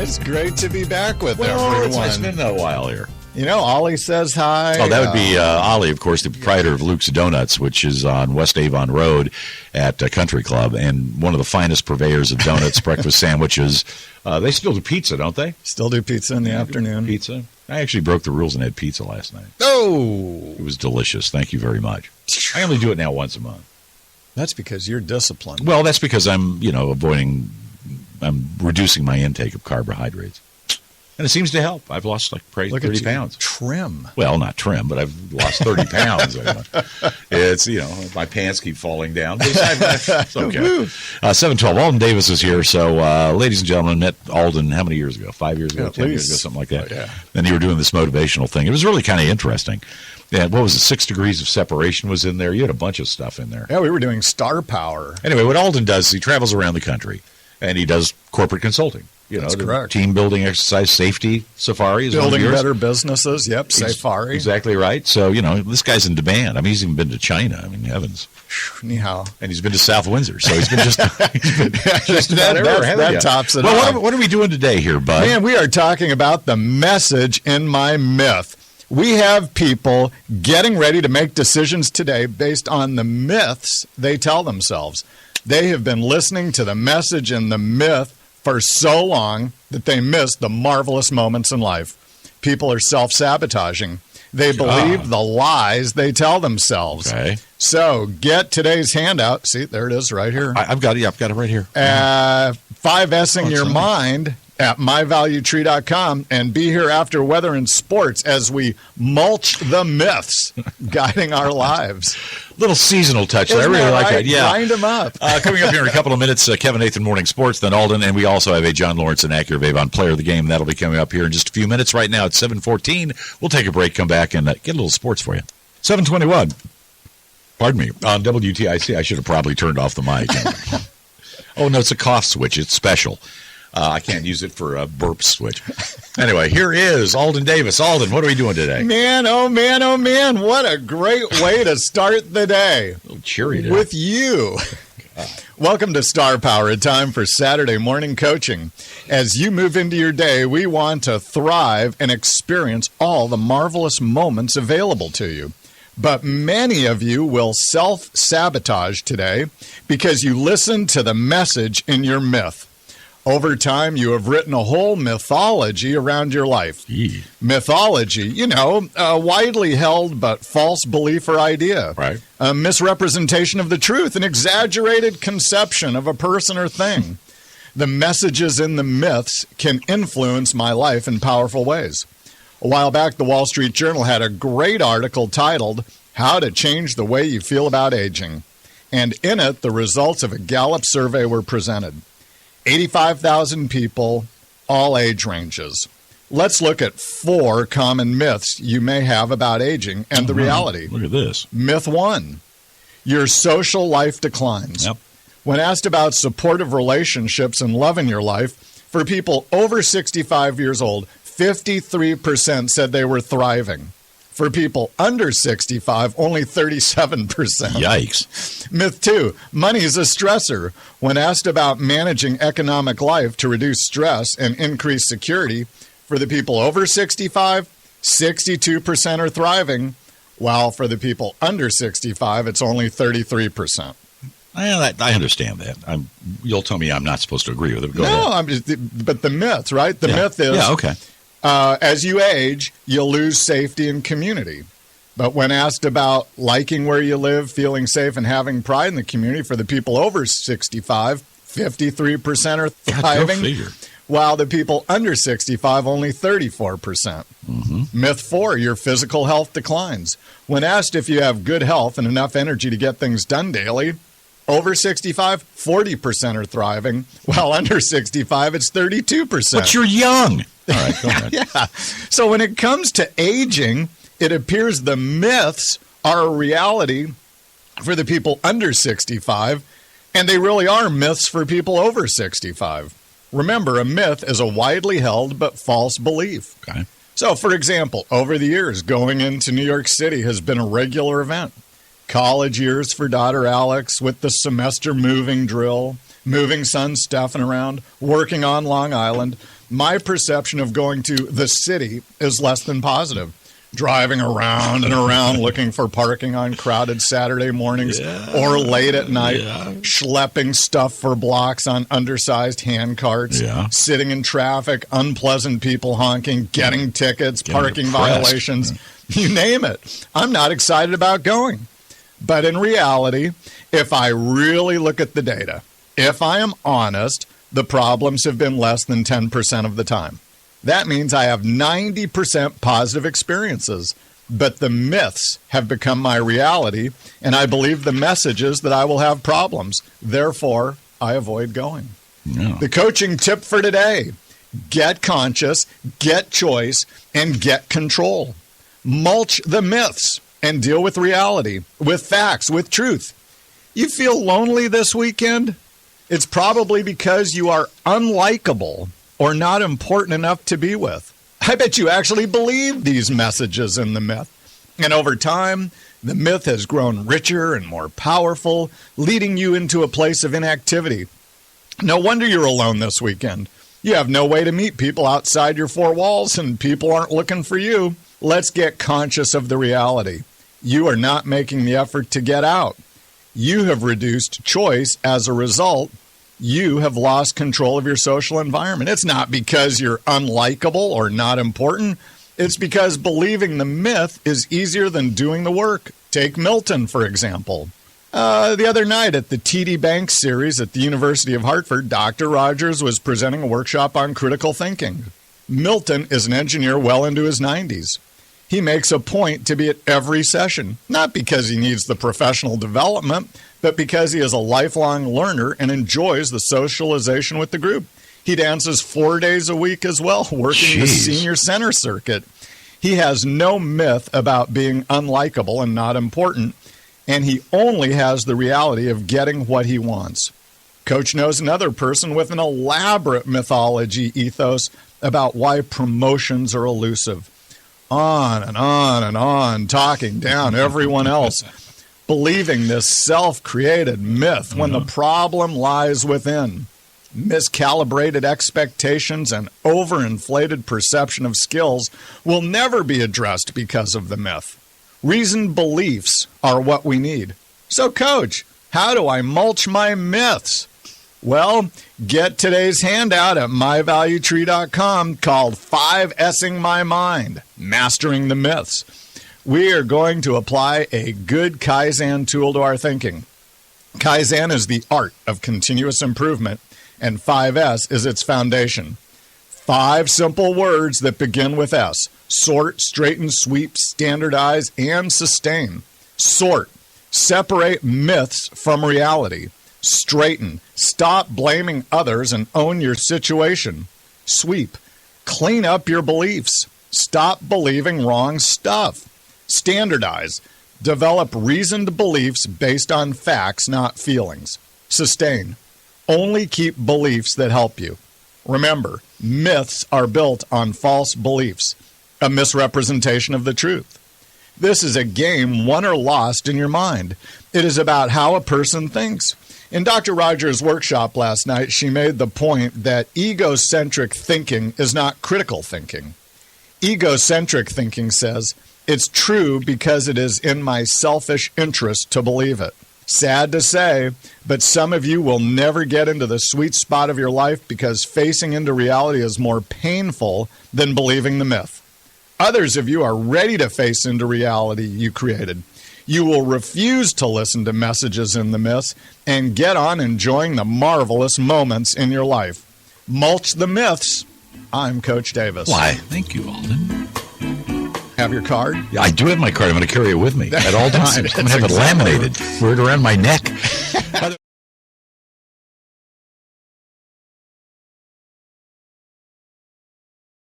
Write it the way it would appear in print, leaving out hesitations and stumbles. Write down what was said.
It's great to be back with everyone. It's been a while here. You know, Ollie says hi. Oh, that would be Ollie, of course, the proprietor of Luke's Donuts, which is on West Avon Road at Country Club, and one of the finest purveyors of donuts, breakfast sandwiches. They still do pizza, don't they? Still do pizza in the afternoon. Pizza. I actually broke the rules and had pizza last night. Oh! It was delicious. Thank you very much. I only do it now once a month. That's because you're disciplined. Well, that's because I'm reducing my intake of carbohydrates. And it seems to help. I've lost like 30 pounds. Trim. Well, not trim, but I've lost 30 pounds. It's, my pants keep falling down. But it's okay. 712. Alden Davis is here. So, ladies and gentlemen, met Alden how many years ago? 5 years ago? 10 years ago? Something like that. Oh, yeah. And you were doing this motivational thing. It was really kind of interesting. Yeah, what was it? 6 degrees of separation was in there. You had a bunch of stuff in there. Yeah, we were doing Star Power. Anyway, what Alden does is he travels around the country, and he does corporate consulting. That's correct. Team building, exercise, safety, safari. Building better businesses. Yep, safari. Exactly right. So, this guy's in demand. I mean, he's even been to China. I mean, heavens. Ni hao. And he's been to South Windsor. So he's been just about everywhere. That tops it off. What are we doing today here, bud? Man, we are talking about the message in my myth. We have people getting ready to make decisions today based on the myths they tell themselves. They have been listening to the message and the myth for so long that they miss the marvelous moments in life. People are self-sabotaging. They believe the lies they tell themselves. Okay. So get today's handout. See, there it is right here. I've got it right here. 5S'ing your mind at myvaluetree.com, and be here after weather and sports as we mulch the myths guiding our lives. Little seasonal touch there. I really like that. Yeah. Grind them up. Coming up here in a couple of minutes, Kevin Nathan Morning Sports, then Alden, and we also have a John Lawrence and Acura of Avon player of the game. That'll be coming up here in just a few minutes. Right now it's 7:14. We'll take a break, come back, and get a little sports for you. 7:21. Pardon me. On WTIC, I should have probably turned off the mic. Oh, no, it's a cough switch. It's special. I can't use it for a burp switch. Anyway, here is Alden Davis. Alden, what are we doing today? Man, oh man, oh man, what a great way to start the day. A little cheery today. With you. Welcome to Star Power, a time for Saturday morning coaching. As you move into your day, we want to thrive and experience all the marvelous moments available to you. But many of you will self-sabotage today because you listen to the message in your myth. Over time, you have written a whole mythology around your life. Mythology, a widely held but false belief or idea. Right. A misrepresentation of the truth, an exaggerated conception of a person or thing. The messages in the myths can influence my life in powerful ways. A while back, the Wall Street Journal had a great article titled, How to Change the Way You Feel About Aging. And in it, the results of a Gallup survey were presented. 85,000 people, all age ranges. Let's look at 4 common myths you may have about aging and the reality. Look at this. Myth 1, your social life declines. Yep. When asked about supportive relationships and love in your life, for people over 65 years old, 53% said they were thriving. For people under 65, only 37%. Yikes. Myth 2, money is a stressor. When asked about managing economic life to reduce stress and increase security, for the people over 65, 62% are thriving, while for the people under 65, it's only 33%. I understand that. You'll tell me I'm not supposed to agree with it. Go ahead. But the myth, right? The myth is... Yeah, okay. As you age, you'll lose safety and community. But when asked about liking where you live, feeling safe, and having pride in the community, for the people over 65, 53% are thriving, while the people under 65, only 34%. Mm-hmm. Myth 4, your physical health declines. When asked if you have good health and enough energy to get things done daily, over 65, 40% are thriving, while under 65, it's 32%. But you're young. All right, go ahead. Yeah. So when it comes to aging, it appears the myths are a reality for the people under 65, and they really are myths for people over 65. Remember, a myth is a widely held but false belief. Okay. So, for example, over the years, going into New York City has been a regular event. college years for daughter Alex with the semester moving drill, moving son Stefan around, working on Long Island, my perception of going to the city is less than positive. Driving around and around looking for parking on crowded Saturday mornings or late at night, schlepping stuff for blocks on undersized hand carts, sitting in traffic, unpleasant people honking, getting tickets, parking violations, you name it. I'm not excited about going. But in reality, if I really look at the data, if I am honest, the problems have been less than 10% of the time. That means I have 90% positive experiences, but the myths have become my reality, and I believe the messages that I will have problems. Therefore, I avoid going. No. The coaching tip for today: get conscious, get choice, and get control. Mulch the myths and deal with reality, with facts, with truth. You feel lonely this weekend? It's probably because you are unlikable or not important enough to be with. I bet you actually believe these messages in the myth. And over time, the myth has grown richer and more powerful, leading you into a place of inactivity. No wonder you're alone this weekend. You have no way to meet people outside your four walls, and people aren't looking for you. Let's get conscious of the reality. You are not making the effort to get out. You have reduced choice as a result. You have lost control of your social environment. It's not because you're unlikable or not important. It's because believing the myth is easier than doing the work. Take Milton, for example. The other night at the TD Banks series at the University of Hartford, Dr. Rogers was presenting a workshop on critical thinking. Milton is an engineer well into his 90s. He makes a point to be at every session, not because he needs the professional development, but because he is a lifelong learner and enjoys the socialization with the group. He dances 4 days a week as well, working the senior center circuit. He has no myth about being unlikable and not important, and he only has the reality of getting what he wants. Coach knows another person with an elaborate mythology ethos about why promotions are elusive. On and on and on, talking down everyone else, believing this self-created myth when the problem lies within. Miscalibrated expectations and overinflated perception of skills will never be addressed because of the myth. Reasoned beliefs are what we need. So, Coach, how do I mulch my myths? Well, get today's handout at myvaluetree.com called 5S'ing My Mind, Mastering the Myths. We are going to apply a good Kaizen tool to our thinking. Kaizen is the art of continuous improvement, and 5S is its foundation. 5 simple words that begin with S: sort, straighten, sweep, standardize, and sustain. Sort, separate myths from reality. Straighten, stop blaming others and own your situation. Sweep, clean up your beliefs. Stop believing wrong stuff. Standardize, develop reasoned beliefs based on facts, not feelings. Sustain, only keep beliefs that help you. Remember, myths are built on false beliefs, a misrepresentation of the truth. This is a game won or lost in your mind. It is about how a person thinks. In Dr. Rogers' workshop last night, she made the point that egocentric thinking is not critical thinking. Egocentric thinking says, it's true because it is in my selfish interest to believe it. Sad to say, but some of you will never get into the sweet spot of your life because facing into reality is more painful than believing the myth. Others of you are ready to face into reality you created. You will refuse to listen to messages in the myths and get on enjoying the marvelous moments in your life. Mulch the myths. I'm Coach Davis. Why, thank you, Alden. Have your card? Yeah, I do have my card. I'm going to carry it with me at all times. I'm going to have it laminated. Wear it around my neck.